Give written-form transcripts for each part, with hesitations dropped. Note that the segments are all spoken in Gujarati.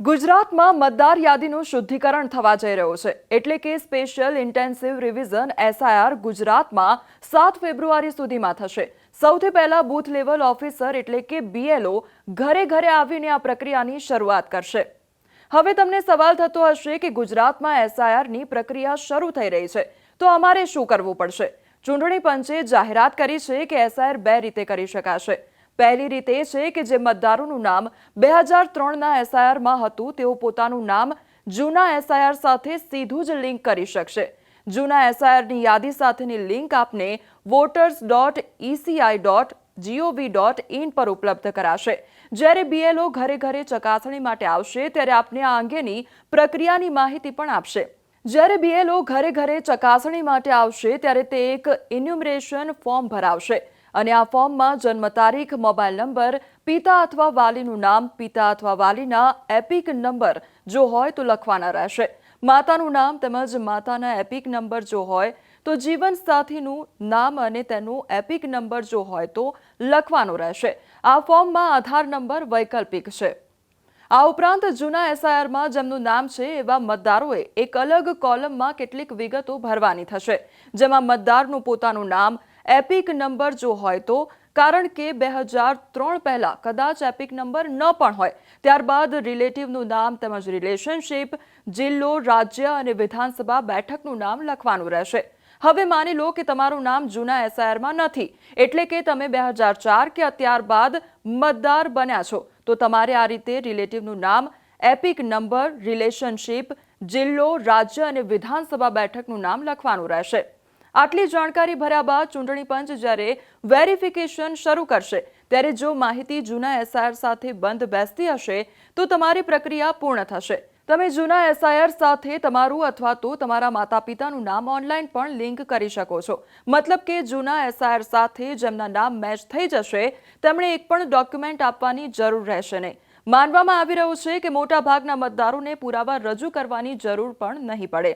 ગુજરાતમાં મતદાર યાદીનું શુદ્ધિકરણ થવા જઈ રહ્યું છે એટલે કે સ્પેશિયલ ઇન્ટેન્સિવ રિવિઝન એસઆઈઆર ગુજરાતમાં 7 ફેબ્રુઆરી સુધીમાં થશે। સૌથી પહેલા બૂથ લેવલ ઓફિસર એટલે કે બીએલઓ ઘરે ઘરે આવીને આ પ્રક્રિયાની શરૂઆત કરશે। હવે તમને સવાલ થતો હશે કે ગુજરાતમાં એસઆઈઆરની પ્રક્રિયા શરૂ થઈ રહી છે તો અમારે શું કરવું પડશે? ચૂંટણી પંચે જાહેરાત કરી છે કે એસઆઈઆર 2 રીતે કરી શકાશે। પહેલી રીત એ છે કે જે મતદારોનું નામ 2003ના એસઆઈઆરમાં હતું તેઓ પોતાનું નામ જૂના એસઆઈઆર સાથે સીધું જ લિંક કરી શકશે। જૂના એસઆઈઆરની યાદી સાથેની લિંક આપને voters.eci.gov.in પર ઉપલબ્ધ કરાશે। જ્યારે બીએલઓ ઘરે ઘરે ચકાસણી માટે આવશે ત્યારે આપને આ અંગેની પ્રક્રિયાની માહિતી પણ આપશે। જ્યારે બીએલઓ ઘરે ઘરે ચકાસણી માટે આવશે ત્યારે તે એક ઇન્યુમરેશન ફોર્મ ભરાવશે અને આ ફોર્મમાં જન્મ તારીખ, મોબાઈલ નંબર, પિતા અથવા વાલીનું નામ, પિતા અથવા વાલીના એપિક નંબર જો હોય તો લખવાના રહેશે। માતાનું નામ તેમજ માતાના એપિક નંબર જો હોય તો જીવનસાથીનું નામ અને તેનું એપિક નંબર જો હોય તો લખવાનો રહેશે। આ ફોર્મમાં આધાર નંબર વૈકલ્પિક છે। આ ઉપરાંત જૂના એસઆઈઆરમાં જેમનું નામ છે એવા મતદારોએ એક અલગ કોલમમાં કેટલીક વિગતો ભરવાની થશે, જેમાં મતદારનું પોતાનું નામ, એપિક નંબર જો હોય તો, કારણ કે 2003 પહેલા કદાચ એપિક નંબર ન પણ હોય, ત્યારબાદ રિલેટિવનું નામ તેમજ રિલેશનશિપ, જિલ્લો, રાજ્ય અને વિધાનસભા બેઠકનું નામ લખવાનું રહેશે। હવે માની લો કે તમારું નામ જૂના એસઆઈઆરમાં નથી એટલે કે તમે 2004 કે ત્યારબાદ મતદાર બન્યા છો તો તમારે આ રીતે રિલેટિવનું નામ, એપિક નંબર, રિલેશનશિપ, જિલ્લો, રાજ્ય અને વિધાનસભા બેઠકનું નામ લખવાનું રહેશે। આટલી જાણકારી ભર્યા બાદ ચૂંટણી પંચ જ્યારે વેરિફિકેશન શરૂ કરશે ત્યારે જો માહિતી જૂના એસઆઈઆર સાથે બંધ બેસતી હશે તો તમારી પ્રક્રિયા પૂર્ણ થશે। તમે જૂના એસઆઈઆર સાથે તમારું અથવા તો તમારા માતા પિતાનું નામ ઓનલાઈન પણ લિંક કરી શકો છો। મતલબ કે જૂના એસઆઈઆર સાથે જેમના નામ મેચ થઈ જશે તેમણે એક પણ ડોક્યુમેન્ટ આપવાની જરૂર રહેશે નહીં। માનવામાં આવી રહ્યું છે કે મોટાભાગના મતદારોને પુરાવા રજૂ કરવાની જરૂર પણ નહીં પડે।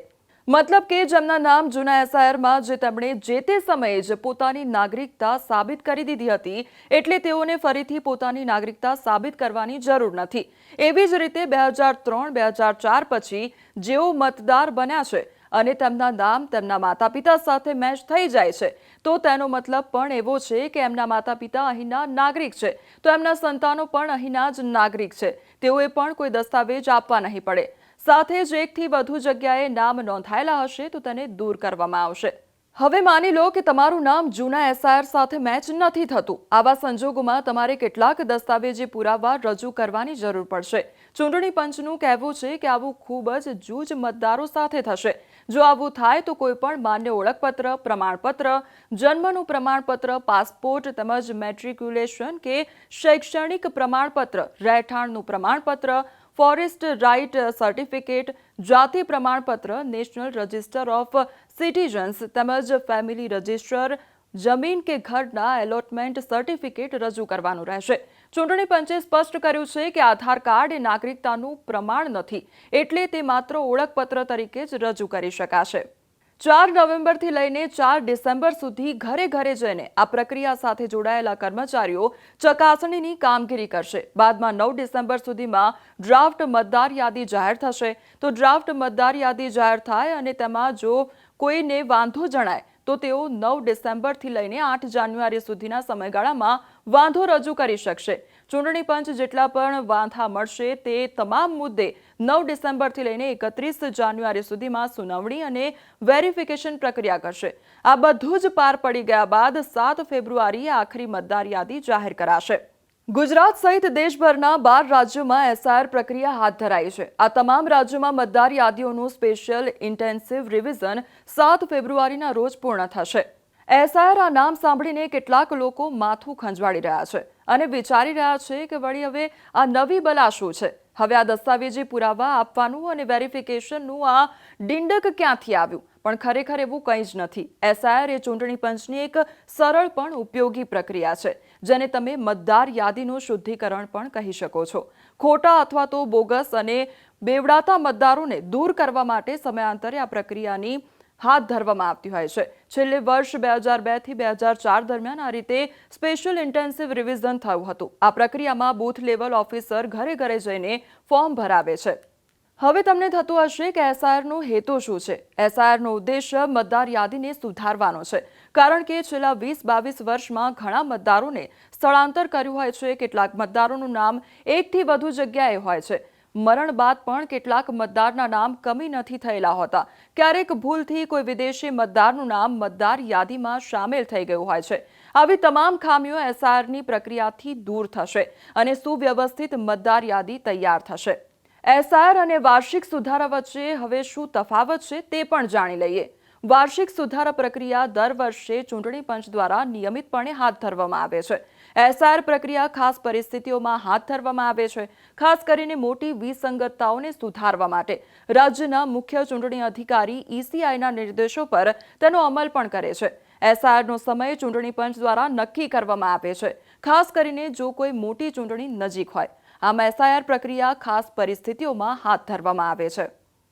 મતલબ કે જેમના નામ જૂના એસઆઈઆરમાં જે તેમણે જે તે સમયે જ પોતાની નાગરિકતા સાબિત કરી દીધી હતી એટલે તેઓને ફરીથી પોતાની નાગરિકતા સાબિત કરવાની જરૂર નથી। એવી જ રીતે 2003-2004 પછી જેઓ મતદાર બન્યા છે અને તેમના નામ તેમના માતા પિતા સાથે મેચ થઈ જાય છે તો તેનો મતલબ પણ એવો છે કે એમના માતા પિતા અહીંના નાગરિક છે તો એમના સંતાનો પણ અહીંના જ નાગરિક છે, તેઓએ પણ કોઈ દસ્તાવેજ આપવા નહીં પડે। સાથે જ એકથી વધુ જગ્યાએ નામ નોંધાયેલા હશે તો તેને દૂર કરવામાં આવશે। હવે માની લો કે તમારું નામ જૂના એસઆઈઆર સાથે મેચ નથી થતું। આવા સંજોગોમાં તમારે કેટલાક દસ્તાવેજી પુરાવા રજૂ કરવાની જરૂર પડશે। ચૂંટણી પંચનું કહેવું છે કે આવું ખૂબ જ જૂજ મતદારો સાથે થશે। જો આવું થાય તો કોઈ પણ માન્ય ઓળખપત્ર, પ્રમાણપત્ર, જન્મનું પ્રમાણપત્ર, પાસપોર્ટ તેમજ મેટ્રિક્યુલેશન કે શૈક્ષણિક પ્રમાણપત્ર, રહેઠાણનું પ્રમાણપત્ર, ફોરેસ્ટ રાઇટ સર્ટિફિકેટ, જાતિ પ્રમાણપત્ર, નેશનલ રજિસ્ટર ઓફ સિટીઝન્સ તેમજ ફેમિલી રજિસ્ટર, જમીન કે ઘરના એલોટમેન્ટ સર્ટિફિકેટ રજૂ કરવાનું રહેશે। ચૂંટણી પંચે સ્પષ્ટ કર્યું છે કે આધાર કાર્ડ એ નાગરિકતાનું પ્રમાણ નથી એટલે તે માત્ર ઓળખપત્ર તરીકે જ રજૂ કરી શકાશે। 4 નવેમ્બરથી લઈને 4 ડિસેમ્બર સુધી ઘરે ઘરે જઈને આ પ્રક્રિયા સાથે જોડાયેલા કર્મચારીઓ ચકાસણીની કામગીરી કરશે। બાદમાં 9 ડિસેમ્બર સુધીમાં ડ્રાફ્ટ મતદાર યાદી જાહેર થશે। તો ડ્રાફ્ટ મતદાર યાદી જાહેર થાય અને તેમાં જો કોઈને વાંધો જણાય તો તેઓ 9 ડિસેમ્બરથી લઈને 8 જાન્યુઆરી સુધીના સમયગાળામાં વાંધો રજૂ કરી શકશે। ચૂંટણી પંચ જેટલા પણ વાંધા મળશે તે તમામ મુદ્દે 9 ડિસેમ્બરથી લઈને 31 જાન્યુઆરી સુધીમાં સુનાવણી અને વેરિફિકેશન પ્રક્રિયા કરશે। આ બધું જ પાર પડી ગયા બાદ 7 ફેબ્રુઆરીએ આખરી મતદાર યાદી જાહેર કરાશે। ગુજરાત સહિત દેશભરના 12 રાજ્યોમાં એસઆઈઆર પ્રક્રિયા હાથ ધરાઈ છે। આ તમામ રાજ્યોમાં મતદાર યાદીઓનું સ્પેશિયલ ઇન્ટેન્સિવ રિવિઝન 7 ફેબ્રુઆરીના રોજ પૂર્ણ થશે। એસઆઈઆર આ નામ સાંભળીને કેટલાક લોકો માથું ખંજવાળી રહ્યા છે અને વિચારી રહ્યા છે કે વળી હવે આ નવી બલા શું છે? હવે આ દસ્તાવેજી પુરાવા આપવાનું અને વેરિફિકેશનનું આ ડિંડક ક્યાંથી આવ્યું? પણ ખરેખર એવું કંઈ જ નથી। એસઆઈઆર એ ચૂંટણી પંચની એક સરળ પણ ઉપયોગી પ્રક્રિયા છે જેને તમે મતદાર યાદીનું શુદ્ધિકરણ પણ કહી શકો છો। ખોટા અથવા તો બોગસ અને બેવડાતા મતદારોને દૂર કરવા માટે સમયાંતરે આ પ્રક્રિયાની હાથ ધરવામાં આવતી હોય છે. છેલ્લે વર્ષ 2002 થી 2004 દરમિયાન આ રીતે સ્પેશિયલ ઇન્ટેન્સિવ રિવિઝન થયું હતું. આ પ્રક્રિયામાં બૂથ લેવલ ઓફિસર ઘરે ઘરે જઈને ફોર્મ ભરાવે છે. હવે તમને થતું હશે કે એસઆઈઆરનો હેતુ શું છે? એસઆઈઆરનો ઉદ્દેશ્ય મતદાર યાદીને સુધારવાનો છે, કારણ કે છેલ્લા 20-22 વર્ષમાં ઘણા મતદારોને સ્થળાંતર કર્યું હોય છે. કેટલાક મતદારોનું નામ એકથી વધુ જગ્યાએ હોય છે. મરણ બાદ પણ કેટલાક મતદારના નામ કમી નથી થયેલા હોતા. ક્યારેક ભૂલથી કોઈ વિદેશી મતદારનું નામ મતદાર યાદીમાં સામેલ થઈ ગયું હોય છે. આવી તમામ ખામીઓ એસઆઈઆરની પ્રક્રિયાથી દૂર થશે અને સુવ્યવસ્થિત મતદાર યાદી તૈયાર થશે. એસઆઈઆર અને વાર્ષિક સુધારા વચ્ચે હવે શું તફાવત છે તે પણ જાણી લઈએ. વાર્ષિક સુધારા પ્રક્રિયા દર વર્ષે ચૂંટણી પંચ દ્વારા નિયમિતપણે હાથ ધરવામાં આવે છે. એસઆઈઆર પ્રક્રિયા ખાસ પરિસ્થિતિઓમાં હાથ ધરવામાં આવે છે. ખાસ કરીને મોટી વિસંગતતાઓને સુધારવા માટે રાજ્યના મુખ્ય ચૂંટણી અધિકારી ઈસીઆઈના નિર્દેશો પર તેનો અમલ પણ કરે છે. એસઆઈઆરનો સમય ચૂંટણી પંચ દ્વારા નક્કી કરવામાં આવે છે, ખાસ કરીને જો કોઈ મોટી ચૂંટણી નજીક હોય. આમ એસઆઈઆર પ્રક્રિયા ખાસ પરિસ્થિતિઓમાં હાથ ધરવામાં આવે છે.